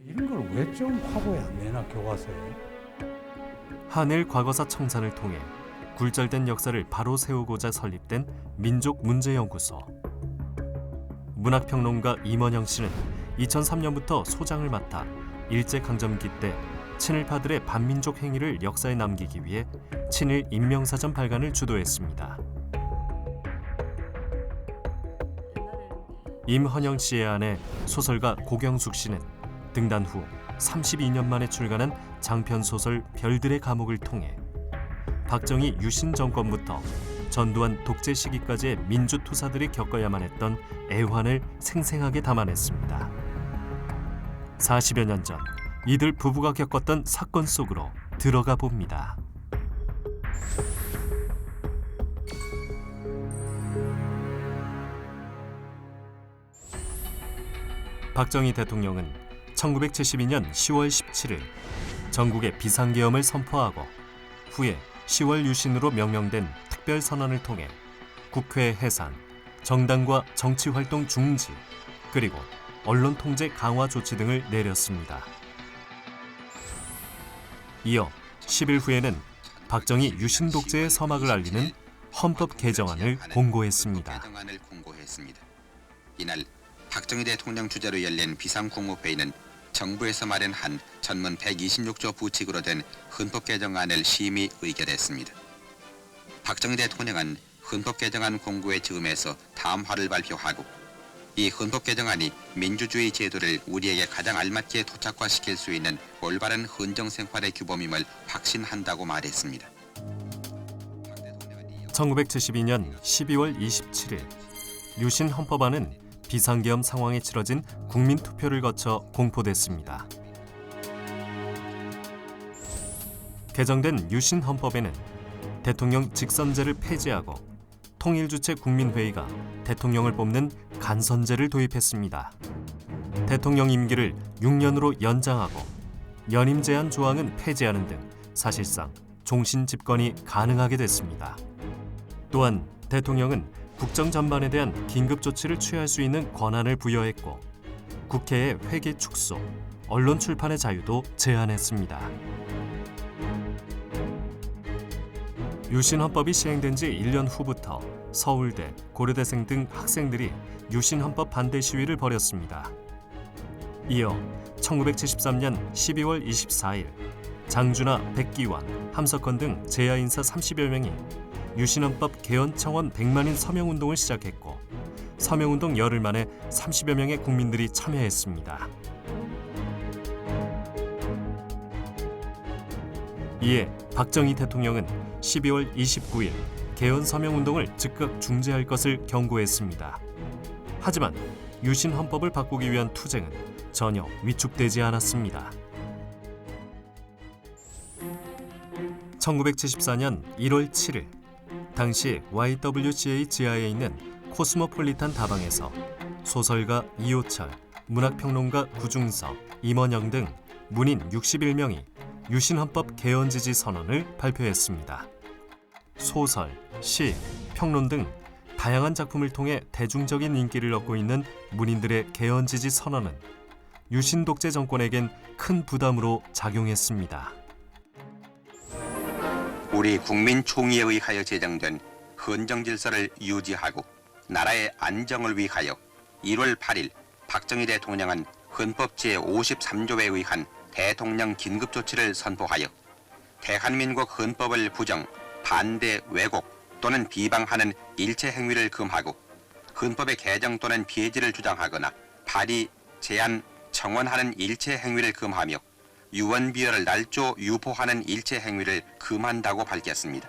이런 걸 왜 좀 화보에 안 내나 교과서에? 한일 과거사 청산을 통해 굴절된 역사를 바로 세우고자 설립된 민족문제연구소. 문학평론가 임원영 씨는 2003년부터 소장을 맡아 일제강점기 때 친일파들의 반민족 행위를 역사에 남기기 위해 친일 인명사전 발간을 주도했습니다. 임헌영 씨의 아내 소설가 고경숙 씨는 등단 후 32년 만에 출간한 장편소설 별들의 감옥을 통해 박정희 유신 정권부터 전두환 독재 시기까지의 민주투사들이 겪어야만 했던 애환을 생생하게 담아냈습니다. 40여 년 전 이들 부부가 겪었던 사건 속으로 들어가 봅니다. 박정희 대통령은 1972년 10월 17일 전국에 비상계엄을 선포하고 후에 10월 유신으로 명명된 특별선언을 통해 국회 해산, 정당과 정치활동 중지, 그리고 언론 통제 강화 조치 등을 내렸습니다. 이어 10일 후에는 박정희 유신 독재의 서막을 알리는 헌법 개정안을 공고했습니다. 이날 박정희 대통령 주재로 열린 비상국무회의는 정부에서 마련한 전문 126조 부칙으로 된 헌법 개정안을 심의 의결했습니다. 박정희 대통령은 헌법 개정안 공고의 즈음에서 담화를 발표하고 이 헌법 개정안이 민주주의 제도를 우리에게 가장 알맞게 도착화시킬 수 있는 올바른 헌정 생활의 규범임을 확신한다고 말했습니다. 1972년 12월 27일 유신 헌법안은 비상계엄 상황에 치러진 국민투표를 거쳐 공포됐습니다. 개정된 유신 헌법에는 대통령 직선제를 폐지하고 통일주체 국민회의가 대통령을 뽑는 간선제를 도입했습니다. 대통령 임기를 6년으로 연장하고 연임 제한 조항은 폐지하는 등 사실상 종신 집권이 가능하게 됐습니다. 또한 대통령은 국정 전반에 대한 긴급 조치를 취할 수 있는 권한을 부여했고 국회의 회계 축소, 언론 출판의 자유도 제한했습니다. 유신 헌법이 시행된 지 1년 후부터 서울대, 고려대생 등 학생들이 유신 헌법 반대 시위를 벌였습니다. 이어 1973년 12월 24일 장준하, 백기환, 함석헌 등 재야 인사 30여 명이 유신헌법 개헌 청원 100만인 서명운동을 시작했고 서명운동 열흘 만에 30여 명의 국민들이 참여했습니다. 이에 박정희 대통령은 12월 29일 개헌 서명운동을 즉각 중지할 것을 경고했습니다. 하지만 유신 헌법을 바꾸기 위한 투쟁은 전혀 위축되지 않았습니다. 1974년 1월 7일 당시 YWCA 지하에 있는 코스모폴리탄 다방에서 소설가 이호철, 문학평론가 구중서, 임원영 등 문인 61명이 유신헌법 개헌 지지 선언을 발표했습니다. 소설, 시, 평론 등 다양한 작품을 통해 대중적인 인기를 얻고 있는 문인들의 개헌 지지 선언은 유신 독재 정권에겐 큰 부담으로 작용했습니다. 우리 국민 총의에 의하여 제정된 헌정 질서를 유지하고 나라의 안정을 위하여 1월 8일 박정희 대통령은 헌법 제53조에 의한 대통령 긴급조치를 선포하여 대한민국 헌법을 부정, 반대, 왜곡 또는 비방하는 일체 행위를 금하고 헌법의 개정 또는 폐지를 주장하거나 발의, 제안, 청원하는 일체 행위를 금하며 유언비어를 날조 유포하는 일체 행위를 금한다고 밝혔습니다.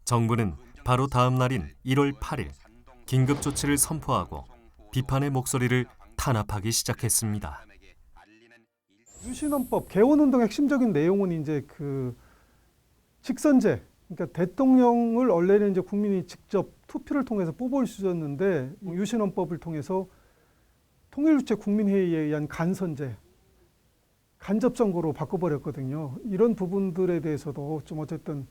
정부는 바로 다음 날인 1월 8일 긴급조치를 선포하고 비판의 목소리를 탄압하기 시작했습니다. 유신헌법 개헌운동 핵심적인 내용은 이제 그 직선제, 그러니까 대통령을 원래는 이제 국민이 직접 투표를 통해서 뽑을 수 있었는데 유신헌법을 통해서 통일주체 국민회의에 의한 간선제, 간접선거로 바꿔버렸거든요. 이런 부분들에 대해서도 좀 어쨌든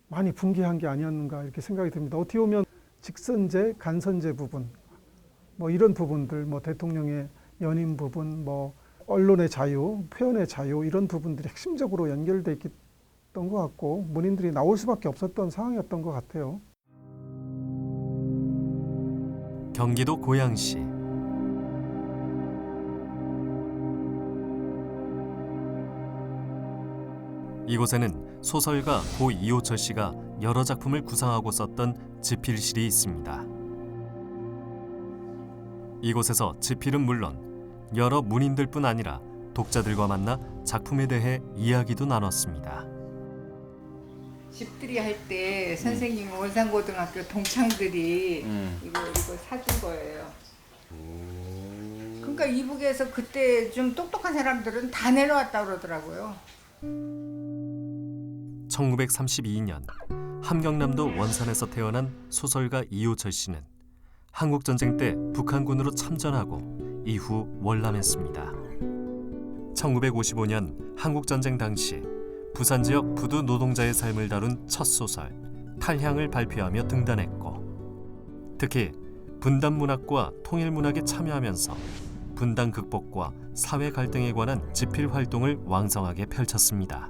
많이 붕괴한 게 아니었는가 이렇게 생각이 듭니다. 어떻게 보면 직선제, 간선제 부분, 뭐 이런 부분들, 뭐 대통령의 연임 부분, 뭐 언론의 자유, 표현의 자유 이런 부분들이 핵심적으로 연결돼 있던 것 같고 문인들이 나올 수밖에 없었던 상황이었던 것 같아요. 경기도 고양시. 이곳에는 소설가 고 이호철 씨가 여러 작품을 구상하고 썼던 집필실이 있습니다. 이곳에서 집필은 물론 여러 문인들뿐 아니라 독자들과 만나 작품에 대해 이야기도 나눴습니다. 집들이 할 때 선생님 원산고등학교 동창들이 이거 사준 거예요. 그러니까 이북에서 그때 좀 똑똑한 사람들은 다 내려왔다 그러더라고요. 1932년 함경남도 원산에서 태어난 소설가 이호철 씨는 한국전쟁 때 북한군으로 참전하고 이후 월남했습니다. 1955년 한국전쟁 당시 부산 지역 부두 노동자의 삶을 다룬 첫 소설 탈향을 발표하며 등단했고 특히 분단문학과 통일문학에 참여하면서 분단 극복과 사회 갈등에 관한 집필 활동을 왕성하게 펼쳤습니다.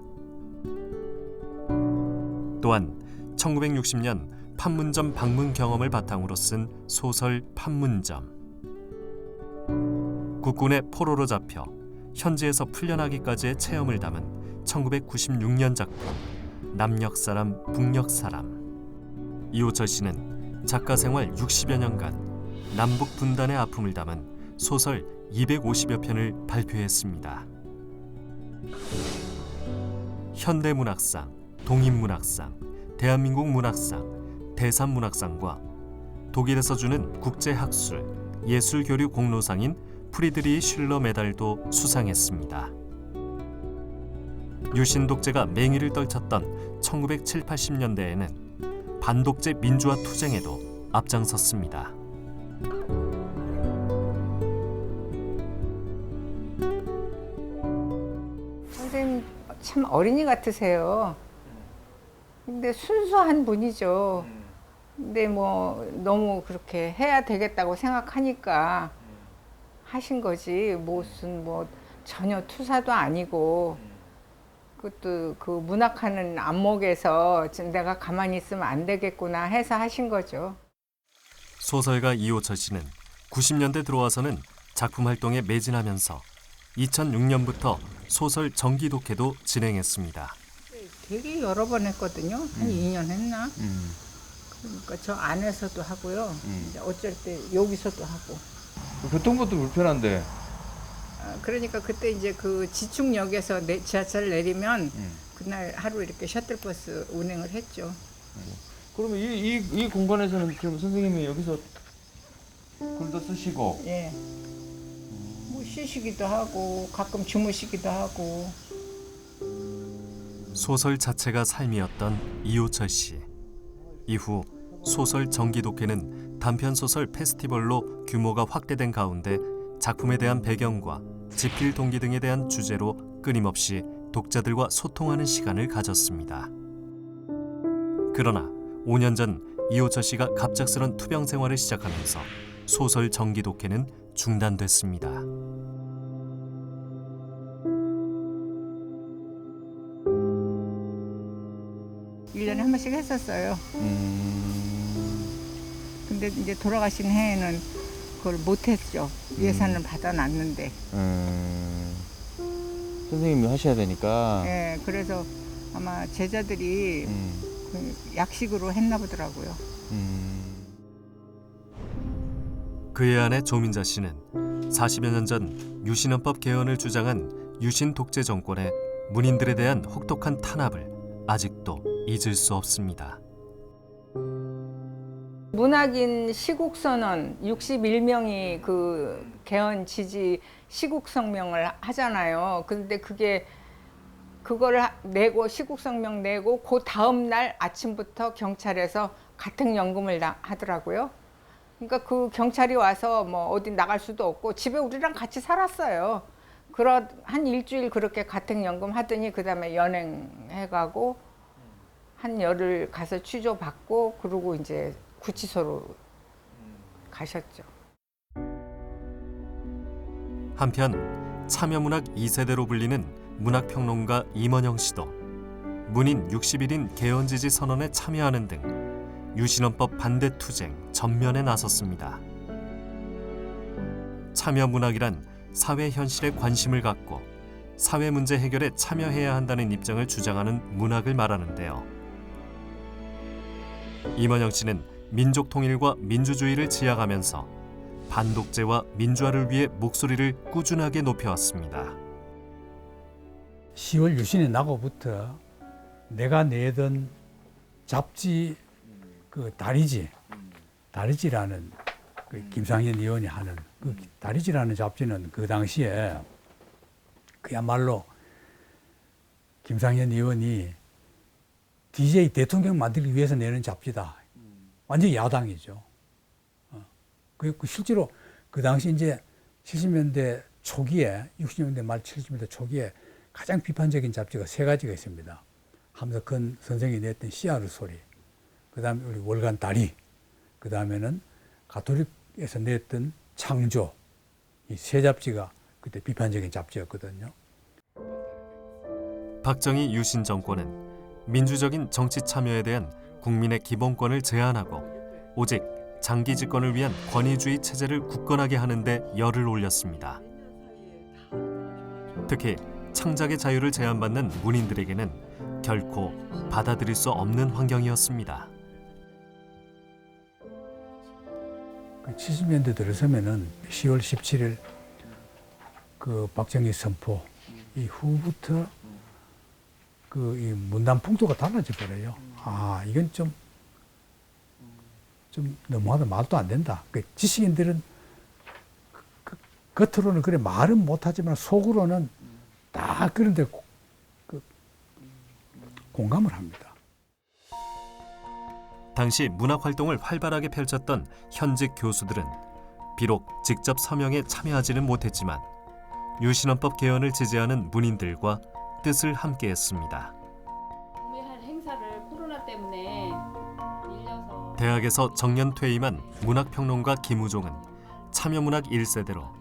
또한 1960년 판문점 방문 경험을 바탕으로 쓴 소설 판문점. 국군의 포로로 잡혀 현지에서 풀려나기까지의 체험을 담은 1996년 작품 남녘사람 북녘사람. 이호철 씨는 작가 생활 60여 년간 남북 분단의 아픔을 담은 소설 250여 편을 발표했습니다. 현대문학상, 동인문학상, 대한민국 문학상, 대산문학상과 독일에서 주는 국제학술, 예술교류 공로상인 프리드리히 슐러 메달도 수상했습니다. 유신 독재가 맹위를 떨쳤던 1970, 80년대에는 반독재 민주화 투쟁에도 앞장섰습니다. 선생님 참 어린이 같으세요. 근데 순수한 분이죠. 근데 뭐 너무 그렇게 해야 되겠다고 생각하니까 하신 거지 무슨 뭐 전혀 투사도 아니고 그것도 그 문학하는 안목에서 지금 내가 가만히 있으면 안 되겠구나 해서 하신 거죠. 소설가 이호철 씨는 90년대 들어와서는 작품 활동에 매진하면서 2006년부터 소설 정기 독해도 진행했습니다. 되게 여러 번 했거든요. 한 2년 했나? 그러니까 저 안에서도 하고요. 이제 어쩔 때 여기서도 하고. 교통법도 불편한데. 그러니까 그때 이제 그 지축역에서 지하철 내리면 그날 하루 이렇게 셔틀버스 운행을 했죠. 그러면 이 공간에서는 그럼 선생님이 여기서 글도 쓰시고. 예. 뭐 쉬시기도 하고 가끔 주무시기도 하고. 소설 자체가 삶이었던 이호철 씨. 이후 소설 정기 독해는 단편 소설 페스티벌로 규모가 확대된 가운데 작품에 대한 배경과 집필 동기 등에 대한 주제로 끊임없이 독자들과 소통하는 시간을 가졌습니다. 그러나 5년 전 이호철 씨가 갑작스런 투병 생활을 시작하면서 소설 정기 독해는 중단됐습니다. 일년에 한 번씩 했었어요. 근데 이제 돌아가신 해에는 그걸 못했죠. 예산을 받아놨는데. 선생님이 하셔야 되니까. 예, 그래서 아마 제자들이 그 약식으로 했나 보더라고요. 그의 아내 조민자 씨는 40여 년 전 유신헌법 개헌을 주장한 유신 독재 정권의 문인들에 대한 혹독한 탄압을 아직도 잊을 수 없습니다. 문학인 시국선언 61명이 그 개헌 지지 시국성명을 하잖아요. 근데 그걸 내고 시국성명 내고 그 다음 날 아침부터 경찰에서 가택연금을 하더라고요. 그러니까 그 경찰이 와서 뭐 어디 나갈 수도 없고 집에 우리랑 같이 살았어요. 한 일주일 그렇게 가택연금 하더니 그다음에 연행해가고 한 열흘 가서 취조받고 그러고 이제 구치소로 가셨죠. 한편 참여문학 2세대로 불리는 문학평론가 임원영 씨도 문인 60일인 개헌지지 선언에 참여하는 등 유신헌법 반대 투쟁 전면에 나섰습니다. 참여문학이란 사회 현실에 관심을 갖고 사회 문제 해결에 참여해야 한다는 입장을 주장하는 문학을 말하는데요. 임원영 씨는 민족 통일과 민주주의를 지향하면서 반독재와 민주화를 위해 목소리를 꾸준하게 높여왔습니다. 10월 유신의 나고부터 내가 내던 잡지 그 다리지라는 그 김상현 의원이 하는 그 다리지라는 잡지는 그 당시에 그야말로 김상현 의원이 DJ 대통령 만들기 위해서 내는 잡지다. 완전히 야당이죠. 그 실제로 그 당시 이제 70년대 초기에 60년대 말 70년대 초기에 가장 비판적인 잡지가 3가지가 있습니다. 함석헌 선생이 냈던 씨앗의 소리, 그 다음에 우리 월간 다리, 그 다음에는 가톨릭에서 냈던 창조, 이 3잡지가 그때 비판적인 잡지였거든요. 박정희 유신 정권은 민주적인 정치 참여에 대한 국민의 기본권을 제한하고 오직 장기 집권을 위한 권위주의 체제를 굳건하게 하는 데 열을 올렸습니다. 특히 창작의 자유를 제한받는 문인들에게는 결코 받아들일 수 없는 환경이었습니다. 70년대 들어서면은 10월 17일 그 박정희 선포 이후부터 그 이 문단 풍토가 달라져 버려요. 아, 이건 좀 너무하다, 말도 안 된다. 그 지식인들은 겉으로는 그래 말은 못하지만 속으로는 다 그런데 공감을 합니다. 당시 문학 활동을 활발하게 펼쳤던 현직 교수들은 비록 직접 서명에 참여하지는 못했지만 유신헌법 개헌을 지지하는 문인들과 뜻을 함께했습니다. 구매할 행사를 코로나 때문에 밀려서 대학에서 정년 퇴임한 문학평론가 김우종은 참여문학 1세대로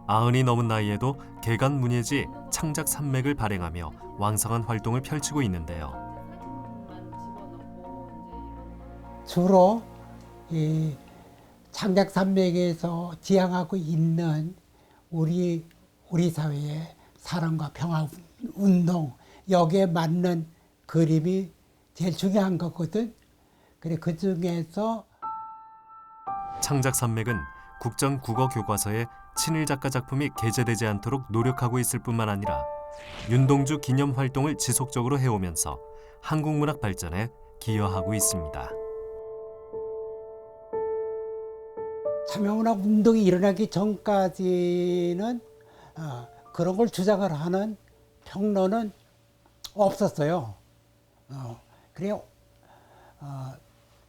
90이 넘은 나이에도 개간 문예지 창작 산맥을 발행하며 왕성한 활동을 펼치고 있는데요. 주로 이 창작 산맥에서 지향하고 있는 우리 사회의 사랑과 평화 운동, 여기에 맞는 그림이 제일 중요한 거거든. 그래, 그 중에서 창작 산맥은 국정 국어 교과서에 친일 작가 작품이 게재되지 않도록 노력하고 있을 뿐만 아니라 윤동주 기념 활동을 지속적으로 해오면서 한국 문학 발전에 기여하고 있습니다. 참여문학 운동이 일어나기 전까지는 그런 걸 주장을 하는 평론은 없었어요. 그래요.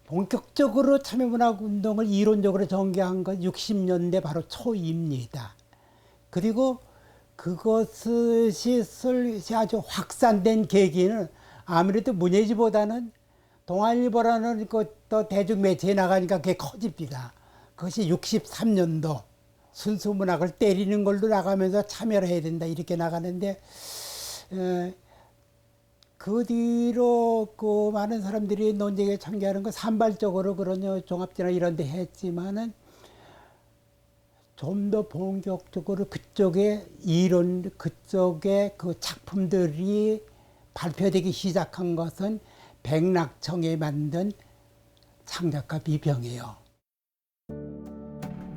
본격적으로 참여문학 운동을 이론적으로 전개한 건 60년대 바로 초입니다. 그리고 그것이 아주 확산된 계기는 아무래도 문예지보다는 동아일보라는 것도 대중매체에 나가니까 그게 커집니다. 그것이 63년도 순수 문학을 때리는 걸로 나가면서 참여를 해야 된다 이렇게 나가는데 그 뒤로 그 많은 사람들이 논쟁에 참여하는 거 산발적으로 그런 종합지나 이런 데 했지만은 좀 더 본격적으로 그쪽에 이론, 그쪽에 그 작품들이 발표되기 시작한 것은 백낙청이 만든 창작가 비평이에요.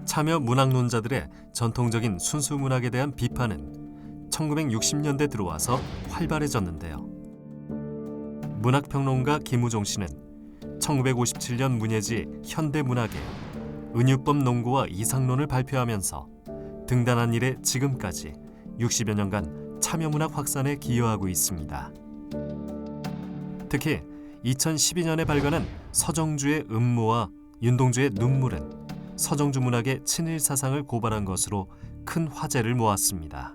참여 문학론자들의 전통적인 순수 문학에 대한 비판은 1960년대 들어와서 활발해졌는데요. 문학평론가 김우종 씨는 1957년 문예지 현대문학에 은유법 농구와 이상론을 발표하면서 등단한 이래 지금까지 60여 년간 참여문학 확산에 기여하고 있습니다. 특히 2012년에 발간한 서정주의 음모와 윤동주의 눈물은 서정주 문학의 친일 사상을 고발한 것으로 큰 화제를 모았습니다.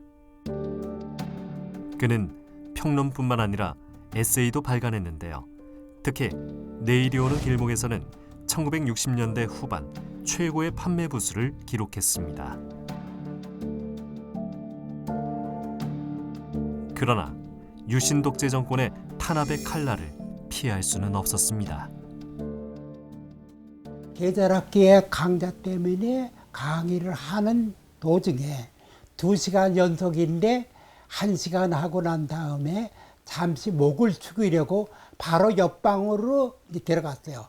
그는 평론뿐만 아니라 에세이도 발간했는데요. 특히 내일이 오는 길목에서는 1960년대 후반 최고의 판매 부수를 기록했습니다. 그러나 유신 독재 정권의 탄압의 칼날을 피할 수는 없었습니다. 계절학기의 강좌 때문에 강의를 하는 도중에 2시간 연속인데 1시간 하고 난 다음에 잠시 목을 축이려고 바로 옆방으로 이제 들어갔어요.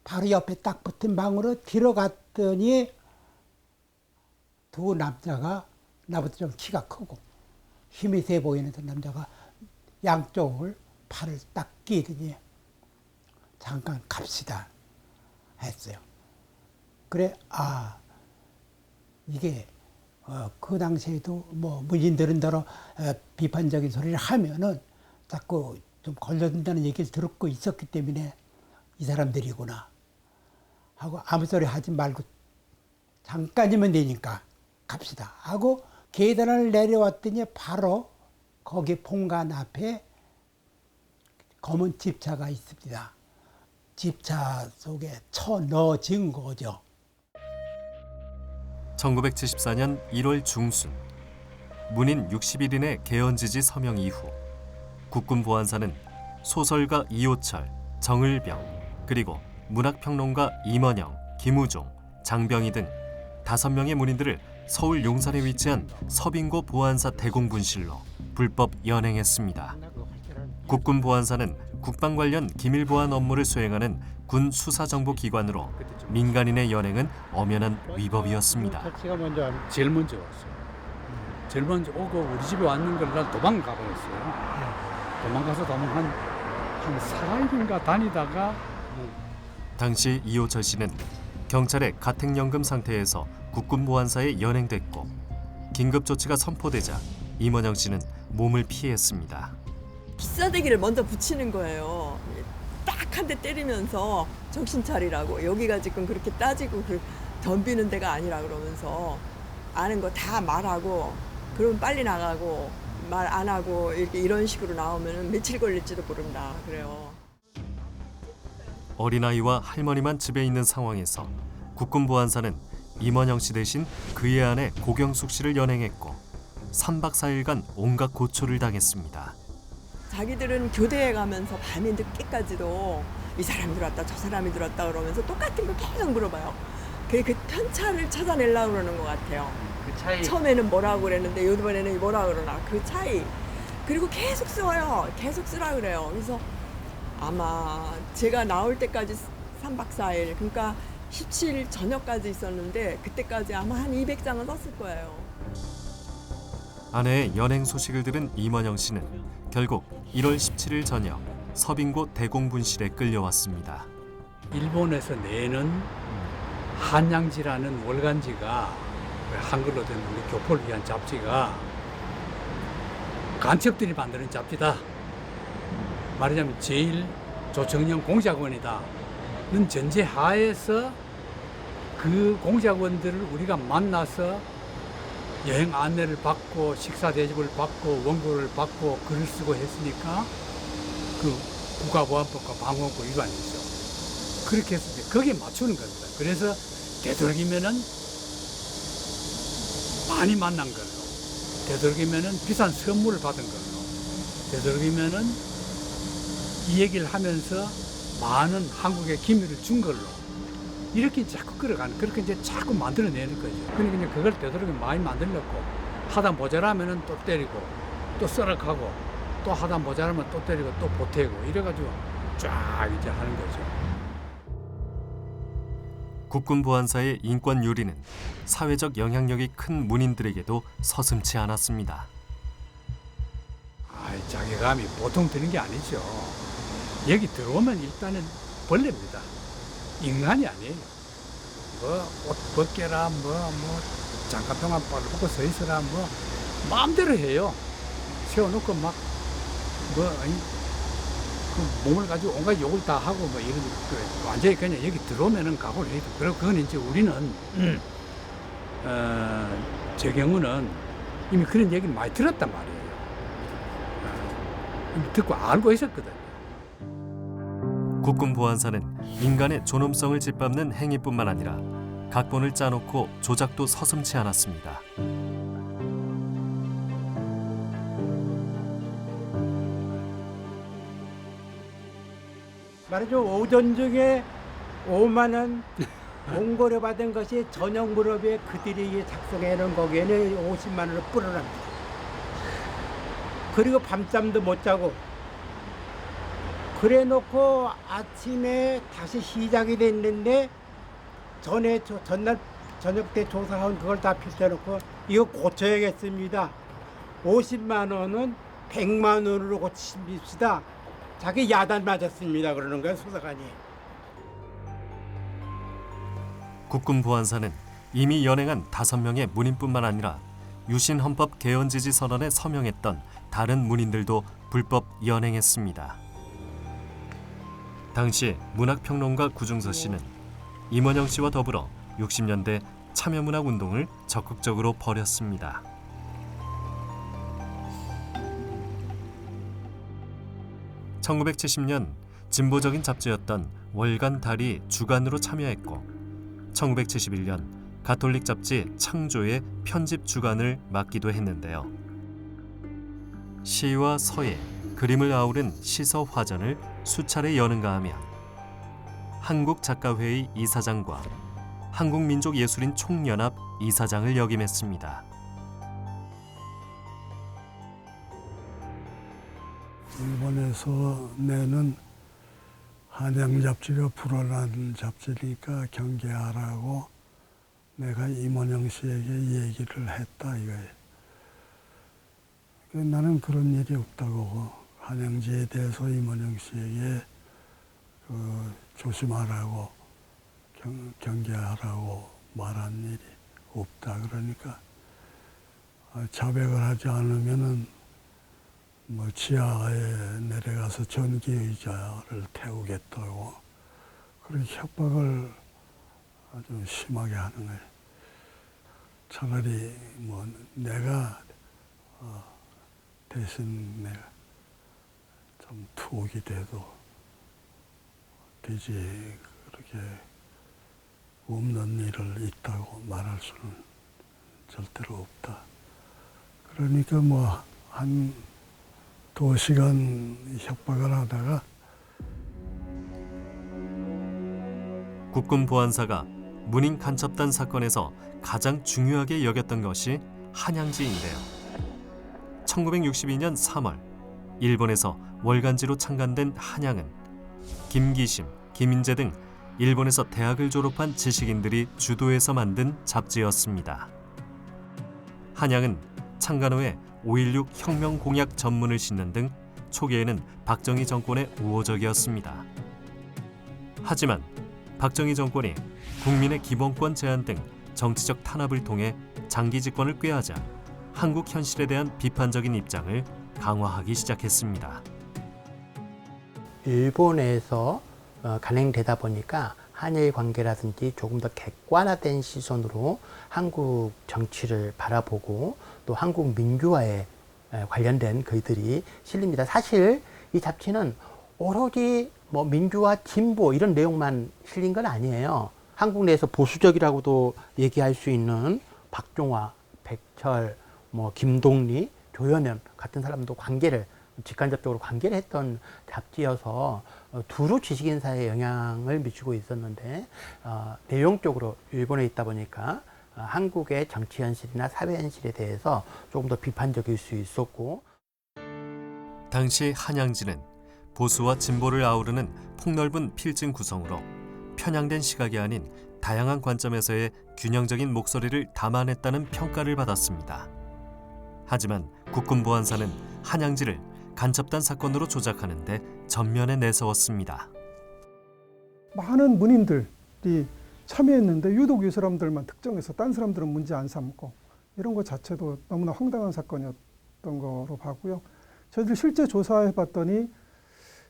바로 옆에 딱 붙은 방으로 들어갔더니 두 남자가 나보다 좀 키가 크고 힘이 세 보이는 두 남자가 양쪽을 팔을 딱 끼더니 잠깐 갑시다 했어요. 그래, 이게 그 당시에도 뭐 문인들은 더러 비판적인 소리를 하면은 자꾸 좀 걸려든다는 얘기를 듣고 있었기 때문에 이 사람들이구나 하고 아무 소리 하지 말고 잠깐이면 되니까 갑시다 하고 계단을 내려왔더니 바로 거기 본관 앞에 검은 집차가 있습니다. 집차 속에 쳐넣어진 거죠. 1974년 1월 중순 문인 61인의 개헌지지 서명 이후 국군 보안사는 소설가 이호철, 정을병 그리고 문학평론가 임원영, 김우종, 장병희 등 5명의 문인들을 서울 용산에 위치한 서빙고 보안사 대공분실로 불법 연행했습니다. 국군 보안사는 국방 관련 기밀 보안 업무를 수행하는 군 수사정보기관으로 민간인의 연행은 엄연한 위법이었습니다. 제일 먼저 왔어요. 제일 먼저 오고 우리 집에 왔는 걸 난 도망가버렸어요. 도망가서 한 4일인가 다니다가 당시 이호철 씨는 경찰의 가택연금 상태에서 국군 보안사에 연행됐고 긴급 조치가 선포되자 임원영 씨는 몸을 피했습니다. 기싸대기를 먼저 붙이는 거예요. 딱 한 대 때리면서 정신 차리라고. 여기가 지금 그렇게 따지고 덤비는 데가 아니라 그러면서 아는 거 다 말하고 그러면 빨리 나가고 말 안 하고 이런 식으로 나오면 며칠 걸릴지도 모른다 그래요. 어린아이와 할머니만 집에 있는 상황에서 국군 보안사는 임원영 씨 대신 그의 아내 고경숙 씨를 연행했고 3박 4일간 온갖 고초를 당했습니다. 자기들은 교대에 가면서 밤에 늦게까지도 이 사람이 들어왔다 저 사람이 들어왔다 그러면서 똑같은 거 계속 물어봐요. 그 편차를 찾아내려고 그러는 것 같아요. 그 차이. 처음에는 뭐라고 그랬는데 이번에는 뭐라고 그러나 그 차이. 그리고 계속 써요. 계속 쓰라 그래요. 그래서 아마 제가 나올 때까지 3박 4일 그러니까 17일 저녁까지 있었는데 그때까지 아마 한 200장은 썼을 거예요. 아내의 연행 소식을 들은 임원영 씨는 결국 1월 17일 저녁 서빙고 대공분실에 끌려왔습니다. 일본에서 내는 한양지라는 월간지가 한글로 된 우리 교포를 위한 잡지가 간첩들이 만드는 잡지다. 말하자면 제일 조청년 공작원이다는 전제하에서 그 공작원들을 우리가 만나서 여행 안내를 받고 식사 대접을 받고 원고를 받고 글을 쓰고 했으니까 그 국가보안법과 방공법 위반이죠. 그렇게 했을 때 거기에 맞추는 겁니다. 그래서 되도록이면은 많이 만난 걸로, 되도록이면은 비싼 선물을 받은 걸로, 되도록이면은 이 얘기를 하면서 많은 한국의 기밀을 준 걸로 이렇게 자꾸 끌어가는, 그렇게 이제 자꾸 만들어내는 거죠. 그러니까 이제 그걸 되도록이면 많이 만들려고 하다 모자라면은 또 때리고 또 썰어가고 또 하다 모자라면 또 때리고 또 보태고 이래가지고 쫙 이제 하는 거죠. 국군 보안사의 인권 유리는 사회적 영향력이 큰 문인들에게도 서슴지 않았습니다. 자괴감이 보통 드는 게 아니죠. 여기 들어오면 일단은 벌레입니다. 인간이 아니에요. 옷 벗겨라, 장갑병만 빨고 서 있어라, 마음대로 해요. 세워놓고 그 몸을 가지고 온갖 욕을 다 하고 이런 완전히 그냥 여기 들어오면은 각오를 해도 그리고 그건 이제 우리는 제 경우는 이미 그런 얘기를 많이 들었단 말이에요. 이미 듣고 알고 있었거든요. 국군 보안사는 인간의 존엄성을 짓밟는 행위뿐만 아니라 각본을 짜놓고 조작도 서슴지 않았습니다. 말하자면 오전 중에 5만 원 공고를 받은 것이 저녁 무렵에 그들이 작성해 놓은 거기에는 50만 원을 뿌려납니다. 그리고 밤잠도 못 자고 그래 놓고 아침에 다시 시작이 됐는데 전날 저녁 때 조사한 그걸 다 펼쳐놓고 이거 고쳐야겠습니다. 50만 원은 100만 원으로 고칩시다. 자기 야단 맞았습니다. 그러는 거예요, 수사관이. 국군 보안사는 이미 연행한 5명의 문인뿐만 아니라 유신 헌법 개헌 지지 선언에 서명했던 다른 문인들도 불법 연행했습니다. 당시 문학평론가 구중서 씨는 임원영 씨와 더불어 60년대 참여문학 운동을 적극적으로 벌였습니다. (1970년) 진보적인 잡지였던 월간 달이 주간으로 참여했고 1971년 가톨릭 잡지 창조의 편집 주간을 맡기도 했는데요. 시와 서예, 그림을 아우른 시서화전을 수차례 연응가하며 한국작가회의 이사장과 한국민족예술인 총연합 이사장을 역임했습니다. 일본에서 내는 한양 잡지가 불어난 잡지니까 경계하라고 내가 임원영 씨에게 얘기를 했다 이거예요. 나는 그런 일이 없다고 한양지에 대해서 임원영 씨에게 조심하라고 경계하라고 말한 일이 없다. 그러니까 자백을 하지 않으면은 뭐 지하에 내려가서 전기 의자를 태우겠다고 그렇게 협박을 아주 심하게 하는 거예요. 차라리 뭐 내가 대신 내가 좀 투옥이 돼도 되지 그렇게 없는 일을 있다고 말할 수는 절대로 없다. 그러니까 뭐 한 2시간 협박을 하다가 국군 보안사가 문인 간첩단 사건에서 가장 중요하게 여겼던 것이 한양지인데요. 1962년 3월 일본에서 월간지로 창간된 한양은 김기심, 김인재 등 일본에서 대학을 졸업한 지식인들이 주도해서 만든 잡지였습니다. 한양은 창간 후에 5.16 혁명 공약 전문을 싣는 등 초기에는 박정희 정권의 우호적이었습니다. 하지만 박정희 정권이 국민의 기본권 제한 등 정치적 탄압을 통해 장기 집권을 꾀하자 한국 현실에 대한 비판적인 입장을 강화하기 시작했습니다. 일본에서 간행되다 보니까 한일 관계라든지 조금 더 객관화된 시선으로 한국 정치를 바라보고 또 한국 민주화에 관련된 글들이 실립니다. 사실 이 잡지는 오로지 뭐 민주화, 진보 이런 내용만 실린 건 아니에요. 한국 내에서 보수적이라고도 얘기할 수 있는 박종화, 백철, 뭐 김동리, 조현현 같은 사람도 직간접적으로 관계를 했던 잡지여서 두루 지식인 사회에 영향을 미치고 있었는데 내용적으로 일본에 있다 보니까 한국의 정치 현실이나 사회 현실에 대해서 조금 더 비판적일 수 있었고 당시 한양지는 보수와 진보를 아우르는 폭넓은 필진 구성으로 편향된 시각이 아닌 다양한 관점에서의 균형적인 목소리를 담아냈다는 평가를 받았습니다. 하지만 국군 보안사는 한양지를 간첩단 사건으로 조작하는 데 전면에 내세웠습니다. 많은 문인들이 참여했는데 유독 이 사람들만 특정해서 딴 사람들은 문제 안 삼고 이런 것 자체도 너무나 황당한 사건이었던 거로 봐고요. 저희들이 실제 조사해 봤더니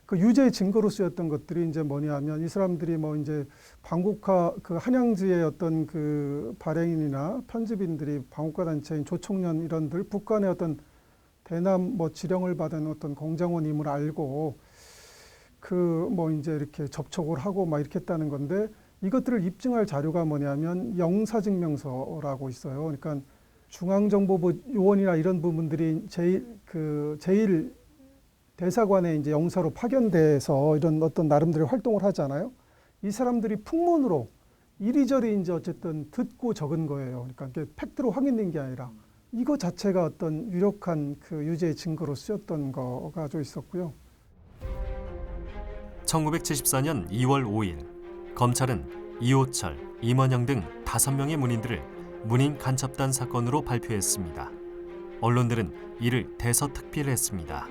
그 유죄 증거로 쓰였던 것들이 이제 뭐냐면 이 사람들이 뭐 이제 반국가 그 한양지의 어떤 그 발행인이나 편집인들이 반국가 단체인 조총련 이런들 북한의 어떤 대남 뭐 지령을 받은 어떤 공장원임을 알고 그 뭐 이제 이렇게 접촉을 하고 막 이렇게 했다는 건데 이것들을 입증할 자료가 뭐냐면 영사증명서라고 있어요. 그러니까 중앙정보부 요원이나 이런 부분들이 제일 대사관에 이제 영사로 파견돼서 이런 어떤 나름대로 활동을 하잖아요. 이 사람들이 풍문으로 이리저리 이제 어쨌든 듣고 적은 거예요. 그러니까 이게 팩트로 확인된 게 아니라 이거 자체가 어떤 유력한 그 유죄의 증거로 쓰였던 거가 좀 있었고요. 1974년 2월 5일 검찰은 이호철, 임원영 등 5명의 문인들을 문인 간첩단 사건으로 발표했습니다. 언론들은 이를 대서특필했습니다.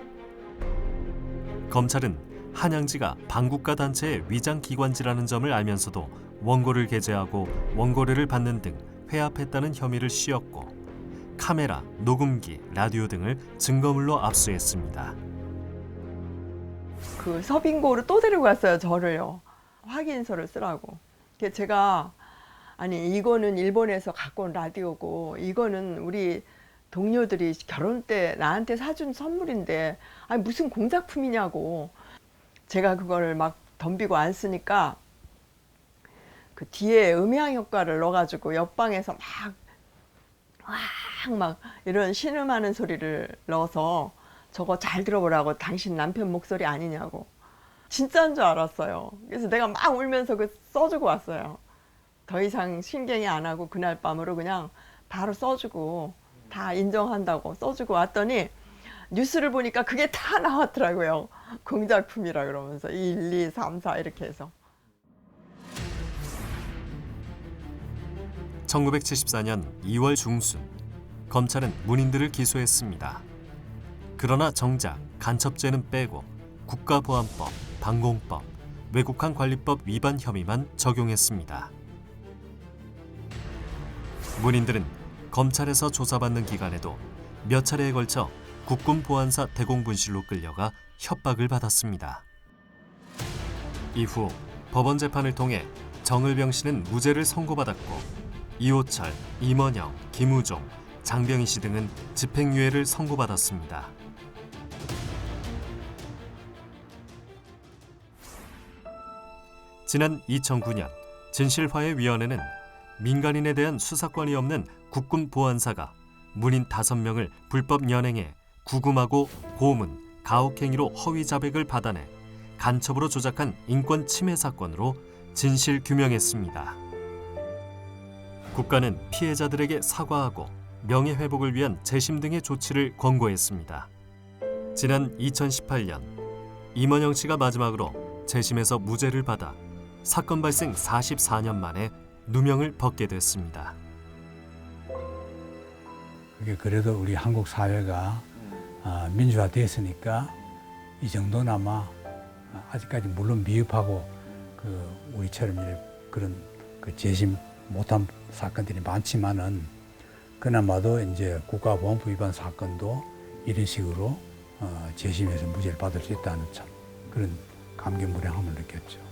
검찰은 한양지가 반국가 단체의 위장 기관지라는 점을 알면서도 원고를 게재하고 원고료를 받는 등 회합했다는 혐의를 씌웠고 카메라, 녹음기, 라디오 등을 증거물로 압수했습니다. 그 서빙고로 또 데리고 갔어요, 저를요. 확인서를 쓰라고. 제가 아니 이거는 일본에서 갖고 온 라디오고 이거는 우리 동료들이 결혼 때 나한테 사준 선물인데 아니 무슨 공작품이냐고. 제가 그걸 막 덤비고 안 쓰니까 그 뒤에 음향 효과를 넣어가지고 옆방에서 막 이런 신음하는 소리를 넣어서 저거 잘 들어보라고, 당신 남편 목소리 아니냐고. 진짜인 줄 알았어요. 그래서 내가 막 울면서 그 써주고 왔어요. 더 이상 신경이 안 하고 그날 밤으로 그냥 바로 써주고 다 인정한다고 써주고 왔더니 뉴스를 보니까 그게 다 나왔더라고요. 공작품이라 그러면서 1, 2, 3, 4 이렇게 해서. 1974년 2월 중순 검찰은 문인들을 기소했습니다. 그러나 정작 간첩죄는 빼고 국가보안법, 방공법, 외국한 관리법 위반 혐의만 적용했습니다. 문인들은 검찰에서 조사받는 기간에도 몇 차례에 걸쳐 국군보안사 대공분실로 끌려가 협박을 받았습니다. 이후 법원 재판을 통해 정을병 씨는 무죄를 선고받았고 이호철, 임원영, 김우종, 장병희 씨 등은 집행유예를 선고받았습니다. 지난 2009년 진실화해위원회는 민간인에 대한 수사권이 없는 국군보안사가 문인 5명을 불법 연행해 구금하고 고문, 가혹행위로 허위 자백을 받아내 간첩으로 조작한 인권 침해 사건으로 진실 규명했습니다. 국가는 피해자들에게 사과하고 명예회복을 위한 재심 등의 조치를 권고했습니다. 지난 2018년 임원영 씨가 마지막으로 재심에서 무죄를 받아 사건 발생 44년 만에 누명을 벗게 됐습니다. 그게 그래도 우리 한국 사회가 민주화됐으니까 이 정도나마 아직까지 물론 미흡하고 우리처럼 그런 재심 못한 사건들이 많지만은 그나마도 이제 국가보안법 위반 사건도 이런 식으로 재심해서 무죄를 받을 수 있다는 참 그런 감개무량함을 느꼈죠.